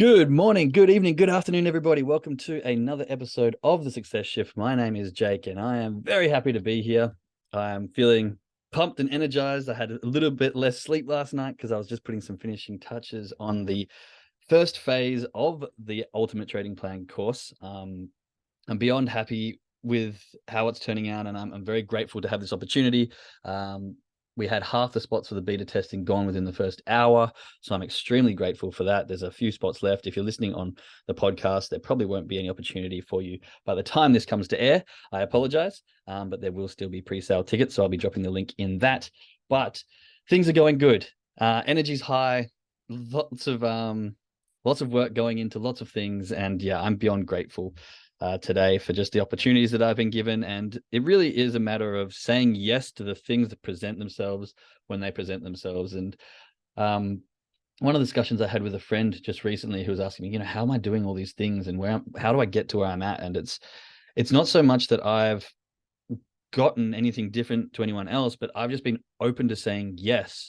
Good morning, good evening, good afternoon, everybody. Welcome to another episode of The Success Shift. My name is Jake, and I am very happy to be here. I am feeling pumped and energized. I had a little bit less sleep last night because I was just putting some finishing touches on the first phase of the Ultimate Trading Plan course. I'm beyond happy with how it's turning out, and I'm very grateful to have this opportunity. We had half the spots for the beta testing gone within the first hour. So I'm extremely grateful for that. There's a few spots left. If you're listening on the podcast, there probably won't be any opportunity for you by the time this comes to air. I apologize, but there will still be pre-sale tickets. So I'll be dropping the link in that. But things are going good. Energy's high, lots of work going into lots of things. And yeah, I'm beyond grateful today for just the opportunities that I've been given. And it really is a matter of saying yes to the things that present themselves when they present themselves. And one of the discussions I had with a friend just recently who was asking me, how am I doing all these things and how do I get to where I'm at? And it's not so much that I've gotten anything different to anyone else, but I've just been open to saying yes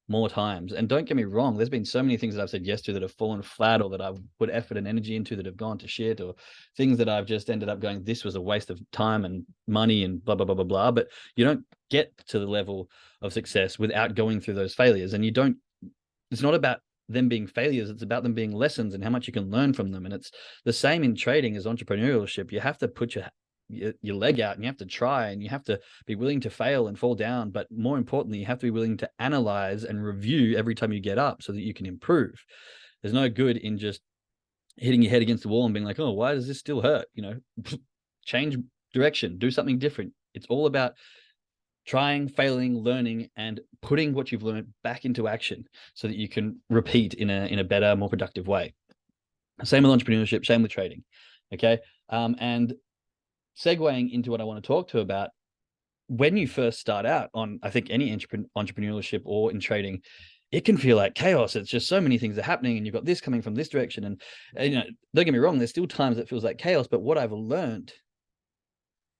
more times. And don't get me wrong, there's been so many things that I've said yes to that have fallen flat, or that I've put effort and energy into that have gone to shit, or things that I've just ended up going, this was a waste of time and money and blah, blah, blah, blah, blah. But you don't get to the level of success without going through those failures. And it's not about them being failures. It's about them being lessons and how much you can learn from them. And it's the same in trading as entrepreneurship. You have to put your leg out, and you have to try, and you have to be willing to fail and fall down. But more importantly, you have to be willing to analyze and review every time you get up so that you can improve. There's no good in just hitting your head against the wall and being like, oh, why does this still hurt? Change direction, do something different. It's all about trying, failing, learning, and putting what you've learned back into action so that you can repeat in a better, more productive way. Same with entrepreneurship, same with trading. Okay. And segueing into what I want to talk to about, when you first start out on, I think, any entrepreneurship or in trading, it can feel like chaos. It's just so many things are happening, and you've got this coming from this direction. And don't get me wrong, there's still times it feels like chaos. But what I've learned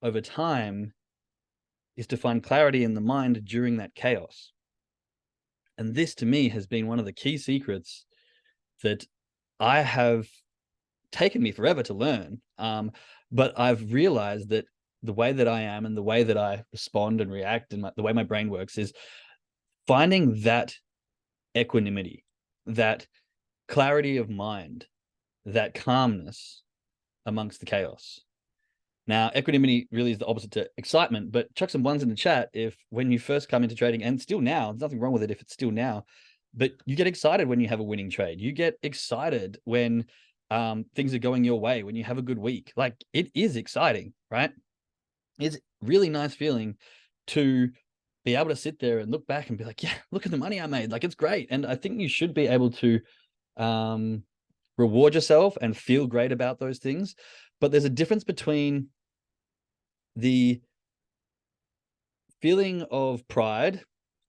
over time is to find clarity in the mind during that chaos. And this, to me, has been one of the key secrets that I have taken me forever to learn. But I've realized that the way that I am and the way that I respond and react and the way my brain works is finding that equanimity, that clarity of mind, that calmness amongst the chaos. Now, equanimity really is the opposite to excitement, but chuck some ones in the chat if when you first come into trading, and still now, there's nothing wrong with it if it's still now, but you get excited when you have a winning trade. You get excited when things are going your way, when you have a good week. Like, it is exciting, right? It's really nice feeling to be able to sit there and look back and be like, yeah, look at the money I made. Like, it's great. And I think you should be able to reward yourself and feel great about those things. But there's a difference between the feeling of pride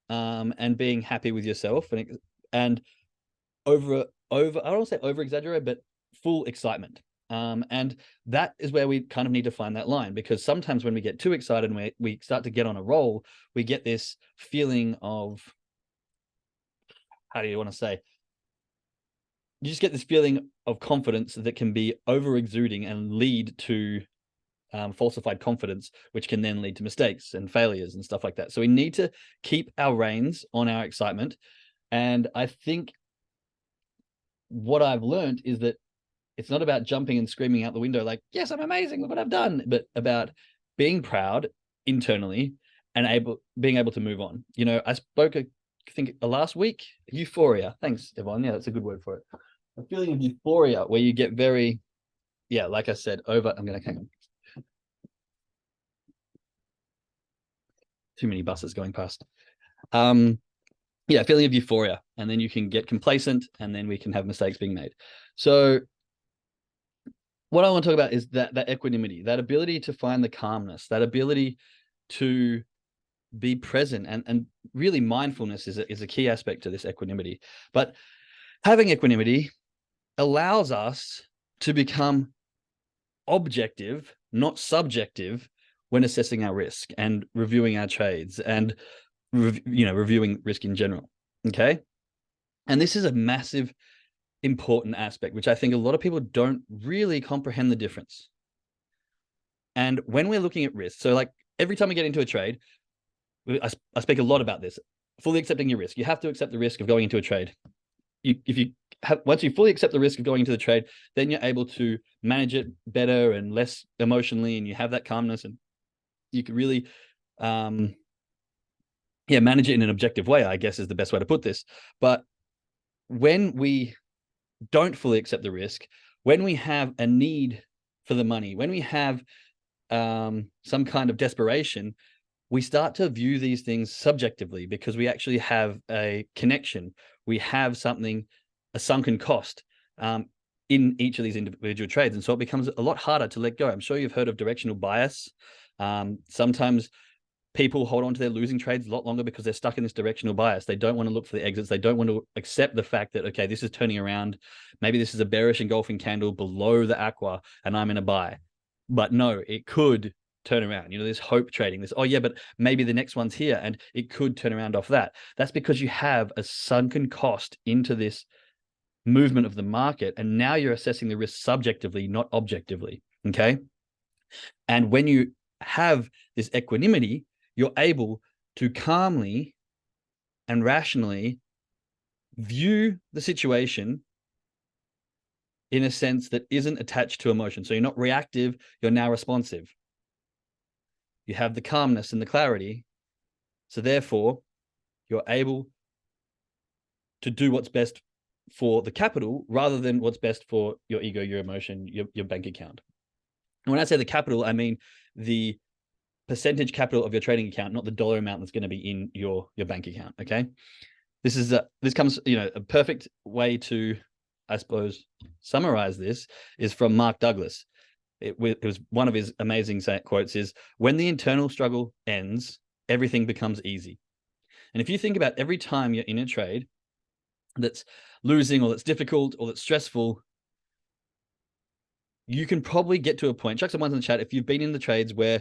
and being happy with yourself and over I don't want to say over exaggerate, but full excitement. And that is where we kind of need to find that line, because sometimes when we get too excited and we start to get on a roll, we get this feeling of, how do you want to say? You just get this feeling of confidence that can be over exuding and lead to falsified confidence, which can then lead to mistakes and failures and stuff like that. So we need to keep our reins on our excitement. And I think what I've learned is that it's not about jumping and screaming out the window like, yes, I'm amazing, look what I've done, but about being proud internally and being able to move on. I spoke, I think, last week, euphoria. Thanks, Yvonne. Yeah, that's a good word for it. A feeling of euphoria where you get very, like I said, I'm going to hang on. Too many buses going past. Feeling of euphoria, and then you can get complacent, and then we can have mistakes being made. So what I want to talk about is that equanimity, that ability to find the calmness, that ability to be present, and really mindfulness is a key aspect to this equanimity. But having equanimity allows us to become objective, not subjective, when assessing our risk and reviewing our trades and reviewing risk in general. Okay. And this is a massive important aspect, which I think a lot of people don't really comprehend the difference. And when we're looking at risk, so like every time we get into a trade, I speak a lot about this, fully accepting your risk. You have to accept the risk of going into a trade. Once you fully accept the risk of going into the trade, then you're able to manage it better and less emotionally, and you have that calmness, and you can really, manage it in an objective way, I guess is the best way to put this. But when we don't fully accept the risk, when we have a need for the money, when we have some kind of desperation, we start to view these things subjectively because we actually have a connection. We have something, a sunken cost in each of these individual trades. And so it becomes a lot harder to let go. I'm sure you've heard of directional bias. Sometimes people hold on to their losing trades a lot longer because they're stuck in this directional bias. They don't want to look for the exits. They don't want to accept the fact that, okay, this is turning around. Maybe this is a bearish engulfing candle below the aqua and I'm in a buy. But no, it could turn around. There's hope trading. This, oh yeah, but maybe the next one's here and it could turn around off that. That's because you have a sunken cost into this movement of the market. And now you're assessing the risk subjectively, not objectively. Okay. And when you have this equanimity, you're able to calmly and rationally view the situation in a sense that isn't attached to emotion. So you're not reactive, you're now responsive. You have the calmness and the clarity. So therefore, you're able to do what's best for the capital rather than what's best for your ego, your emotion, your bank account. And when I say the capital, I mean the percentage capital of your trading account, not the dollar amount that's going to be in your bank account. Okay. This comes, a perfect way to, I suppose, summarize this is from Mark Douglas. It was one of his amazing quotes is, when the internal struggle ends, everything becomes easy. And if you think about every time you're in a trade that's losing or that's difficult or that's stressful, you can probably get to a point, chuck some ones in the chat, if you've been in the trades where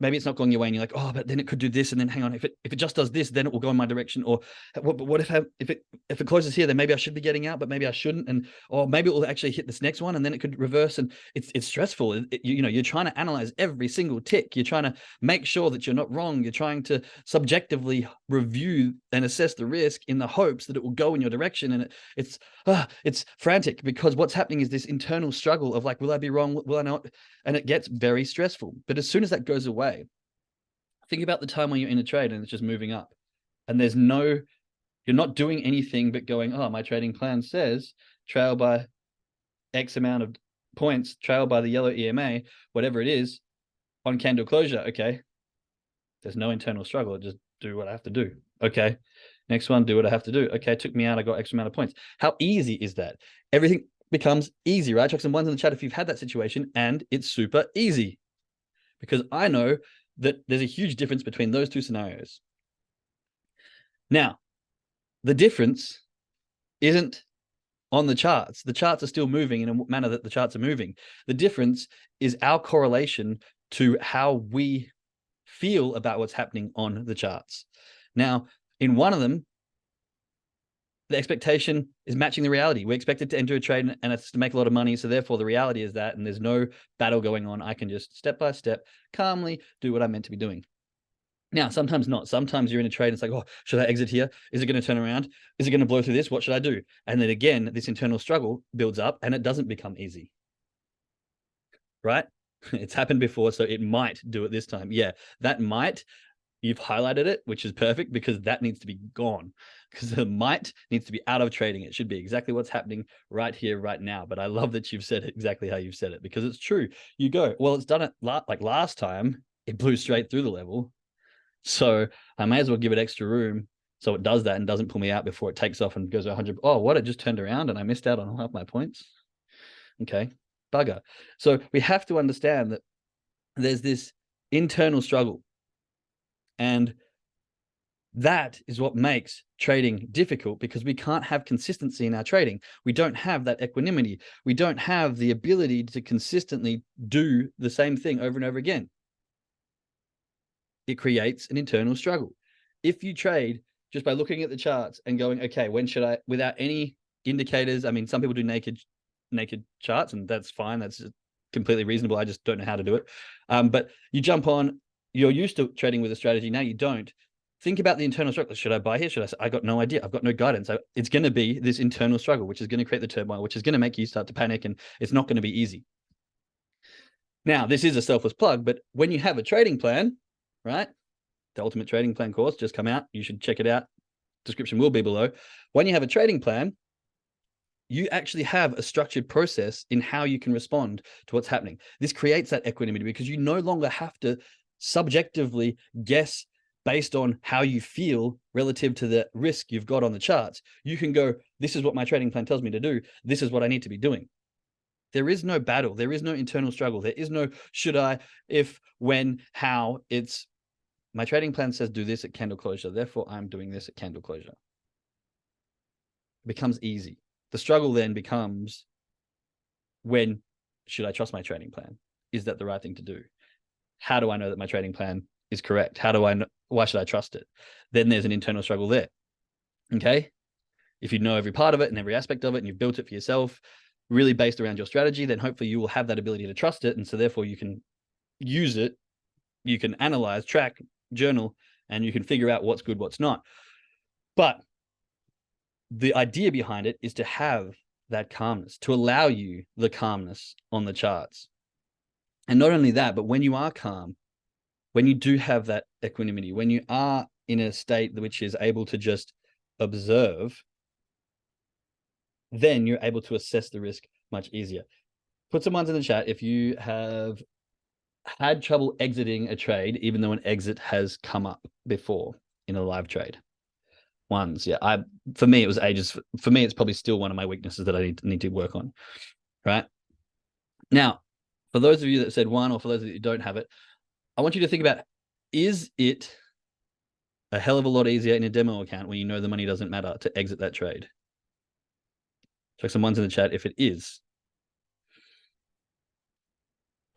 maybe it's not going your way and you're like, oh, but then it could do this, and then hang on, if it just does this, then it will go in my direction. Or what if it closes here, then maybe I should be getting out, but maybe I shouldn't, or maybe it will actually hit this next one and then it could reverse, and it's stressful. You're trying to analyze every single tick. You're trying to make sure that you're not wrong. You're trying to subjectively review and assess the risk in the hopes that it will go in your direction, and it's frantic because what's happening is this internal struggle of like, will I be wrong? Will I not? And it gets very stressful. But as soon as that goes away, think about the time when you're in a trade and it's just moving up and you're not doing anything but going, oh, my trading plan says trail by X amount of points, trail by the yellow EMA, whatever it is, on candle closure. Okay. There's no internal struggle. I just do what I have to do. Okay. Next one, do what I have to do. Okay. It took me out. I got X amount of points. How easy is that? Everything becomes easy, right? Chuck some ones in the chat if you've had that situation, and it's super easy, because I know that there's a huge difference between those two scenarios. Now, the difference isn't on the charts. The charts are still moving in a manner that the charts are moving. The difference is our correlation to how we feel about what's happening on the charts. Now, in one of them, the expectation is matching the reality. We expected to enter a trade and it's to make a lot of money. So therefore the reality is that, and there's no battle going on. I can just step by step, calmly do what I'm meant to be doing. Now, sometimes not. Sometimes you're in a trade and it's like, oh, should I exit here? Is it going to turn around? Is it going to blow through this? What should I do? And then again, this internal struggle builds up and it doesn't become easy, right? It's happened before, so it might do it this time. Yeah, that might. You've highlighted it, which is perfect, because that needs to be gone, because the might needs to be out of trading. It should be exactly what's happening right here, right now. But I love that you've said it exactly how you've said it, because it's true. You go, well, it's done it like last time. It blew straight through the level. So I may as well give it extra room so it does that and doesn't pull me out before it takes off and goes 100. Oh, what? It just turned around and I missed out on half my points. Okay, bugger. So we have to understand that there's this internal struggle. And that is what makes trading difficult, because we can't have consistency in our trading. We don't have that equanimity. We don't have the ability to consistently do the same thing over and over again. It creates an internal struggle. If you trade just by looking at the charts and going, okay, when should I, without any indicators. I mean, some people do naked charts, and that's fine. That's completely reasonable. I just don't know how to do it. But you jump on, you're used to trading with a strategy. Now you don't. Think about the internal struggle. Should I buy here? Should I got no idea. I've got no guidance. It's going to be this internal struggle, which is going to create the turmoil, which is going to make you start to panic, and it's not going to be easy. Now, this is a selfless plug, but when you have a trading plan, right? The Ultimate Trading Plan course just come out. You should check it out. Description will be below. When you have a trading plan, you actually have a structured process in how you can respond to what's happening. This creates that equanimity because you no longer have to subjectively guess based on how you feel relative to the risk you've got on the charts. You can go, this is what my trading plan tells me to do. This is what I need to be doing. There is no battle. There is no internal struggle. There is no should I, if, when, how. It's my trading plan says do this at candle closure. Therefore, I'm doing this at candle closure. It becomes easy. The struggle then becomes when should I trust my trading plan? Is that the right thing to do? How do I know that my trading plan is correct? How do I know? Why should I trust it? Then there's an internal struggle there. Okay. If you know every part of it and every aspect of it, and you've built it for yourself, really based around your strategy, then hopefully you will have that ability to trust it. And so therefore you can use it, you can analyze, track, journal, and you can figure out what's good, what's not. But the idea behind it is to have that calmness, to allow you the calmness on the charts. And not only that, but when you are calm, when you do have that equanimity, when you are in a state which is able to just observe, then you're able to assess the risk much easier. Put some ones in the chat if you have had trouble exiting a trade, even though an exit has come up before in a live trade. Ones, yeah. For me, it was ages. For me, it's probably still one of my weaknesses that I need to work on. Right now, for those of you that said one, or for those of you that don't have it, I want you to think about: is it a hell of a lot easier in a demo account when you know the money doesn't matter to exit that trade? Check some ones in the chat if it is.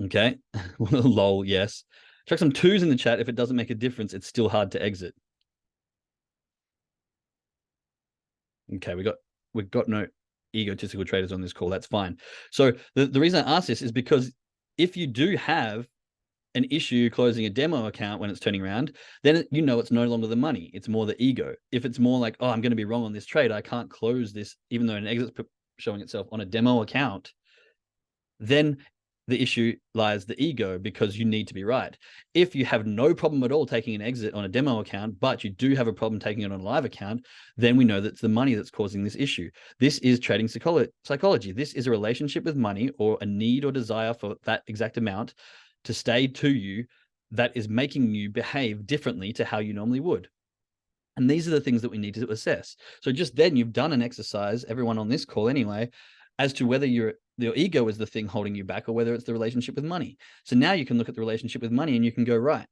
Okay. Lol, yes. Check some twos in the chat if it doesn't make a difference. It's still hard to exit. Okay, we got no egotistical traders on this call. That's fine. So the reason I ask this is because if you do have an issue closing a demo account when it's turning around, then you know it's no longer the money. It's more the ego. If it's more like, oh, I'm going to be wrong on this trade, I can't close this, even though an exit's showing itself on a demo account, then the issue lies the ego because you need to be right. If you have no problem at all taking an exit on a demo account, but you do have a problem taking it on a live account, then we know that it's the money that's causing this issue. This is trading psychology. This is a relationship with money, or a need or desire for that exact amount to stay to you that is making you behave differently to how you normally would. And these are the things that we need to assess. So just then you've done an exercise, everyone on this call anyway, as to whether your ego is the thing holding you back or whether it's the relationship with money. So now you can look at the relationship with money and you can go, right,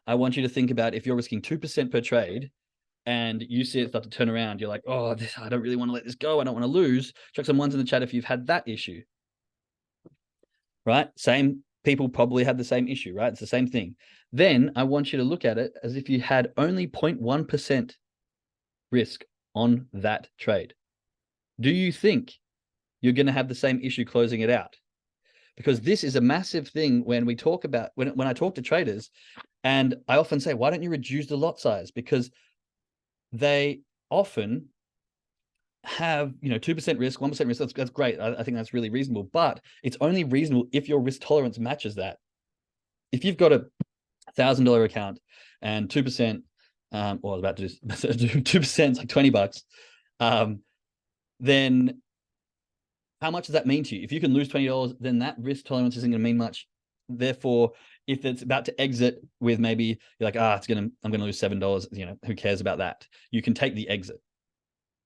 I want you to think about if you're risking 2% per trade and you see it start to turn around, you're like, oh, I don't really want to let this go. I don't want to lose. Check some ones in the chat if you've had that issue, right? Same people probably had the same issue, right? It's the same thing. Then I want you to look at it as if you had only 0.1% risk on that trade. Do you think you're going to have the same issue closing it out? Because this is a massive thing when we talk about, when I talk to traders, and I often say, why don't you reduce the lot size? Because they often have, 2% risk, 1% risk. That's great. I think that's really reasonable, but it's only reasonable if your risk tolerance matches that. If you've got a $1,000 account and 2%, or I was about to do 2%, it's like $20, then how much does that mean to you? If you can lose $20, then that risk tolerance isn't going to mean much. Therefore, if it's about to exit with maybe you're like, I'm going to lose $7, who cares about that? You can take the exit.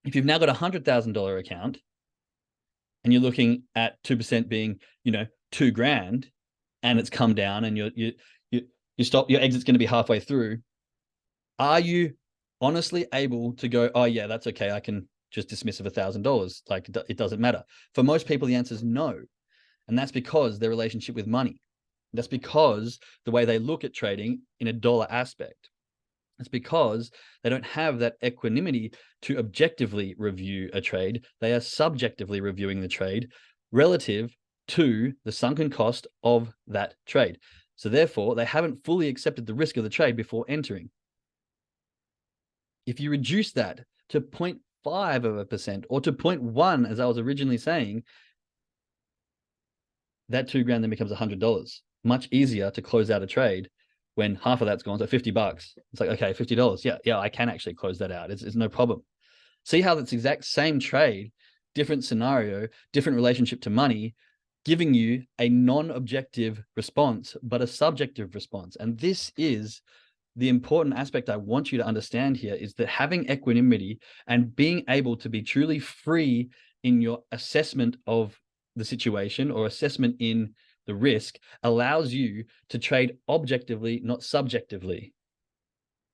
If you've now got a $100,000 account and you're looking at 2% being, $2,000, and it's come down and you stop, your exit's going to be halfway through. Are you honestly able to go, oh yeah, that's okay, I can just dismiss of $1,000? Like, it doesn't matter. For most people, the answer is no. And that's because their relationship with money. That's because the way they look at trading in a dollar aspect. It's because they don't have that equanimity to objectively review a trade. They are subjectively reviewing the trade relative to the sunken cost of that trade. So therefore, they haven't fully accepted the risk of the trade before entering. If you reduce that to 0.5% or to 0.1, as I was originally saying, that $2,000 then becomes $100. Much easier to close out a trade when half of that's gone, so $50. It's like, okay, $50. Yeah, I can actually close that out. It's no problem. See how that's exact same trade, different scenario, different relationship to money, giving you a non-objective response, but a subjective response. And this is the important aspect I want you to understand here, is that having equanimity and being able to be truly free in your assessment of the situation or assessment in the risk allows you to trade objectively, not subjectively.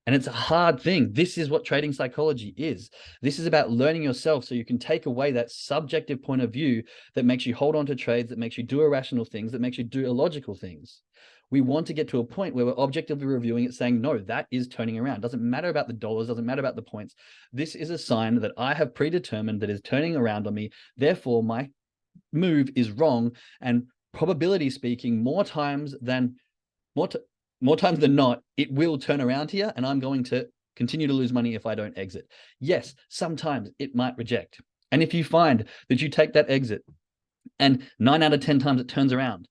And it's a hard thing. This is what trading psychology is. This is about learning yourself so you can take away that subjective point of view that makes you hold on to trades, that makes you do irrational things, that makes you do illogical things. We want to get to a point where we're objectively reviewing it, saying, no, that is turning around. Doesn't matter about the dollars, doesn't matter about the points. This is a sign that I have predetermined that is turning around on me. Therefore, my move is wrong. And probability speaking, more times than not, it will turn around here and I'm going to continue to lose money if I don't exit. Yes, sometimes it might reject. And if you find that you take that exit and 9 out of 10 times it turns around,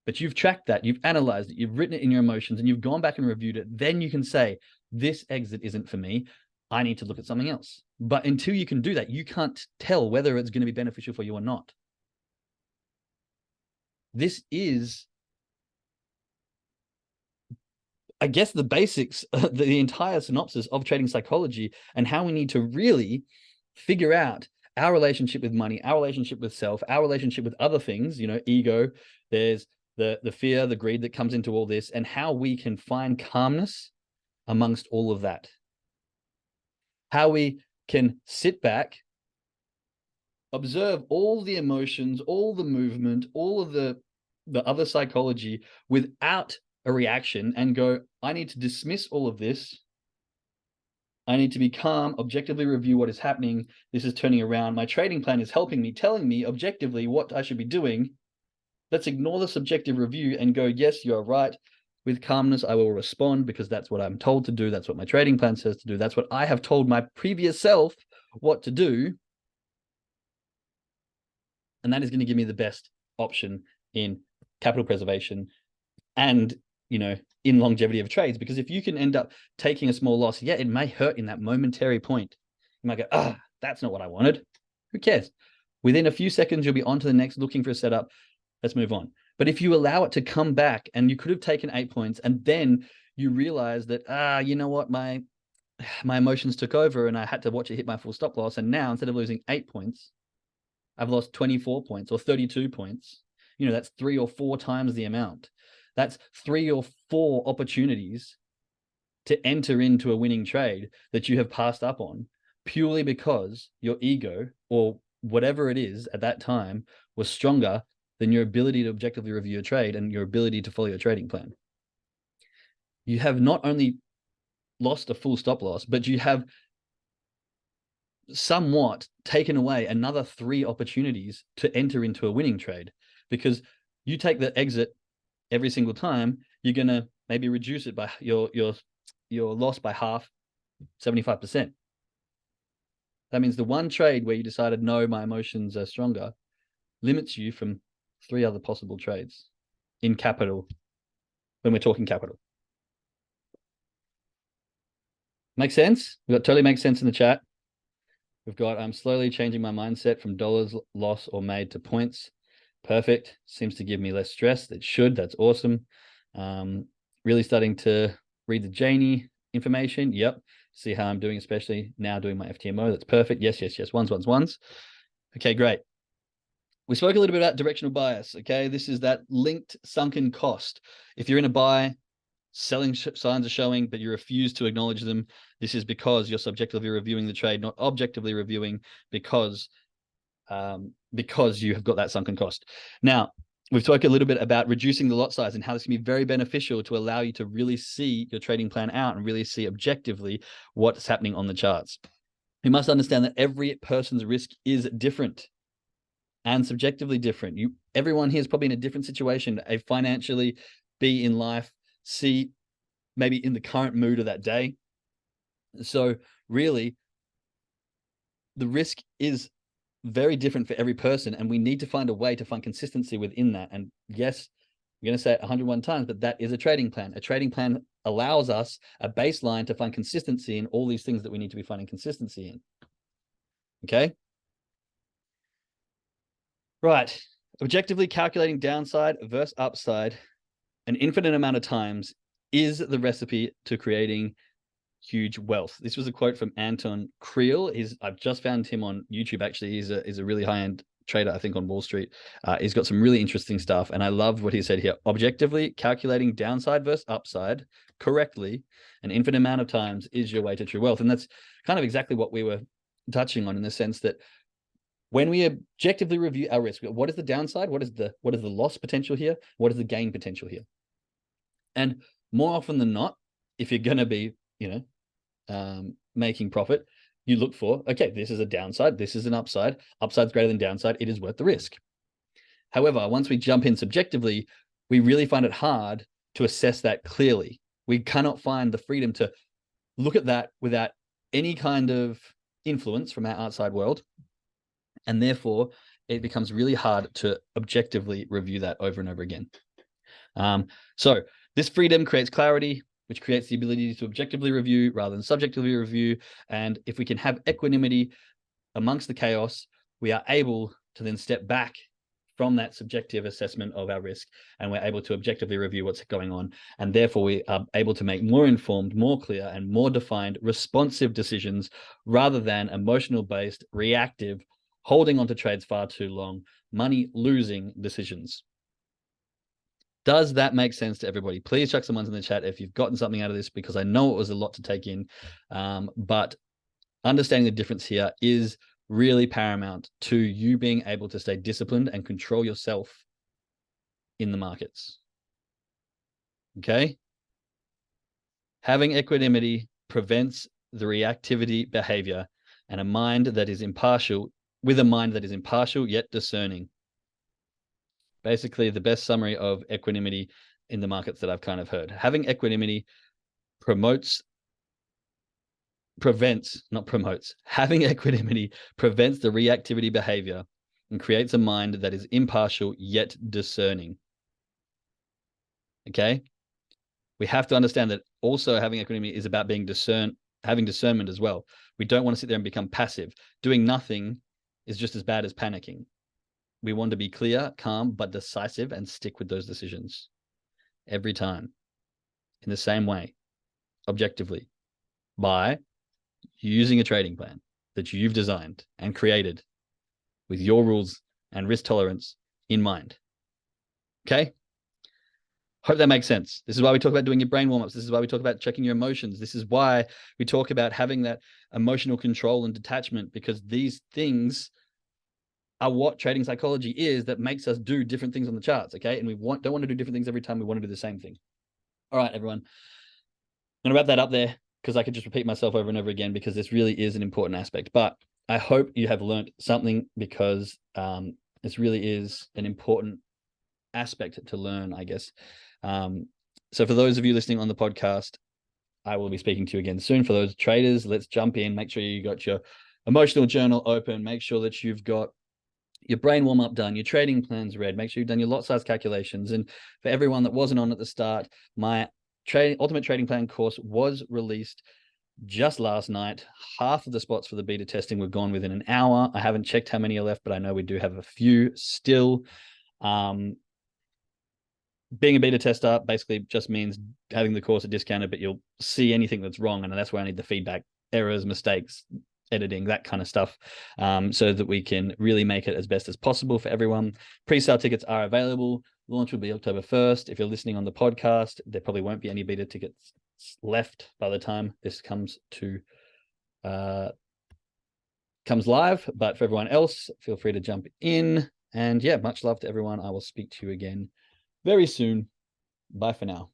but you've tracked that, you've analyzed it, you've written it in your emotions, and you've gone back and reviewed it, then you can say, this exit isn't for me. I need to look at something else. But until you can do that, you can't tell whether it's going to be beneficial for you or not. This is, I guess, the basics, the entire synopsis of trading psychology and how we need to really figure out our relationship with money, our relationship with self, our relationship with other things, ego, there's the fear, the greed that comes into all this, and how we can find calmness amongst all of that. How we can sit back, observe all the emotions, all the movement, all of the other psychology without a reaction and go, I need to dismiss all of this. I need to be calm, objectively review what is happening. This is turning around. My trading plan is helping me, telling me objectively what I should be doing. Let's ignore the subjective review and go, yes, you're right. With calmness, I will respond because that's what I'm told to do. That's what my trading plan says to do. That's what I have told my previous self what to do. And that is going to give me the best option in capital preservation and, in longevity of trades. Because if you can end up taking a small loss, yeah, it may hurt in that momentary point. You might go, that's not what I wanted. Who cares? Within a few seconds, you'll be on to the next, looking for a setup. Let's move on. But if you allow it to come back, and you could have taken 8 points, and then you realize that, you know what, my emotions took over and I had to watch it hit my full stop loss. And now instead of losing 8 points, I've lost 24 points or 32 points. That's 3 or 4 times the amount. That's 3 or 4 opportunities to enter into a winning trade that you have passed up on purely because your ego or whatever it is at that time was stronger than your ability to objectively review a trade and your ability to follow your trading plan. You have not only lost a full stop loss, but you have somewhat taken away another 3 opportunities to enter into a winning trade, because you take the exit every single time, you're going to maybe reduce it by your loss by half, 75%. That means the one trade where you decided, no, my emotions are stronger, limits you from 3 other possible trades in capital when we're talking capital. Makes sense? We've got totally makes sense in the chat. We've got, I'm slowly changing my mindset from dollars lost or made to points. Perfect. Seems to give me less stress. It should. That's awesome. Really starting to read the Janie information. Yep. See how I'm doing, especially now doing my FTMO. That's perfect. Yes. Ones. Okay, great. We spoke a little bit about directional bias. Okay. This is that linked sunken cost. If you're in a buy, selling signs are showing, but you refuse to acknowledge them, this is because you're subjectively reviewing the trade, not objectively reviewing, because you have got that sunken cost. Now, We've talked a little bit about reducing the lot size and how this can be very beneficial to allow you to really see your trading plan out and really see objectively what's happening on the charts. You must understand that every person's risk is different and subjectively different. Everyone here is probably in a different situation, a financially, be in life, see maybe in the current mood of that day. So really, the risk is very different for every person, and we need to find a way to find consistency within that. And yes, I'm going to say it 101 times, but that is a trading plan. A trading plan allows us a baseline to find consistency in all these things that we need to be finding consistency in. Okay. Right. Objectively calculating downside versus upside an infinite amount of times is the recipe to creating huge wealth. This was a quote from Anton Creel. I've just found him on YouTube. Actually, he's a really high-end trader, I think, on Wall Street. He's got some really interesting stuff, and I loved what he said here. Objectively calculating downside versus upside correctly an infinite amount of times is your way to true wealth. And that's kind of exactly what we were touching on, in the sense that when we objectively review our risk, what is the downside? What is the loss potential here? What is the gain potential here? And more often than not, if you're going to be, making profit, you look for, okay, this is a downside, this is an upside. Upside's greater than downside. It is worth the risk. However, once we jump in subjectively, we really find it hard to assess that clearly. We cannot find the freedom to look at that without any kind of influence from our outside world. And therefore, it becomes really hard to objectively review that over and over again. So this freedom creates clarity, which creates the ability to objectively review rather than subjectively review. And if we can have equanimity amongst the chaos, we are able to then step back from that subjective assessment of our risk, and we're able to objectively review what's going on. And therefore, we are able to make more informed, more clear, and more defined, responsive decisions rather than emotional-based, reactive, holding onto trades far too long, money-losing decisions. Does that make sense to everybody? Please chuck some ones in the chat if you've gotten something out of this, because I know it was a lot to take in. But understanding the difference here is really paramount to you being able to stay disciplined and control yourself in the markets. Okay? Having equanimity prevents the reactivity behavior and a mind that is impartial, with a mind that is impartial yet discerning. Basically, the best summary of equanimity in the markets that I've kind of heard. Having equanimity having equanimity prevents the reactivity behavior and creates a mind that is impartial yet discerning. Okay? We have to understand that also having equanimity is about having discernment as well. We don't want to sit there and become passive. Doing nothing is just as bad as panicking. We want to be clear, calm, but decisive, and stick with those decisions every time in the same way, objectively, by using a trading plan that you've designed and created with your rules and risk tolerance in mind. Okay? Hope that makes sense. This is why we talk about doing your brain warm-ups. This is why we talk about checking your emotions. This is why we talk about having that emotional control and detachment, because these things are what trading psychology is, that makes us do different things on the charts, okay? And we don't want to do different things every time. We want to do the same thing. All right, everyone. I'm going to wrap that up there, because I could just repeat myself over and over again, because this really is an important aspect. But I hope you have learned something, because this really is an important aspect to learn, I guess. So for those of you listening on the podcast, I will be speaking to you again soon. For those traders, let's jump in. Make sure you got your emotional journal open. Make sure that you've got your brain warm-up done, your trading plans read. Make sure you've done your lot size calculations. And for everyone that wasn't on at the start, my ultimate trading plan course was released just last night. Half of the spots for the beta testing were gone within an hour. I haven't checked how many are left, but I know we do have a few still. Being a beta tester basically just means having the course at discounted, but you'll see anything that's wrong. And that's where I need the feedback, errors, mistakes, editing, that kind of stuff, so that we can really make it as best as possible for everyone. Pre-sale tickets are available. Launch will be October 1st. If you're listening on the podcast, there probably won't be any beta tickets left by the time this comes live. But for everyone else, feel free to jump in And yeah, much love to everyone. I will speak to you again very soon. Bye for now.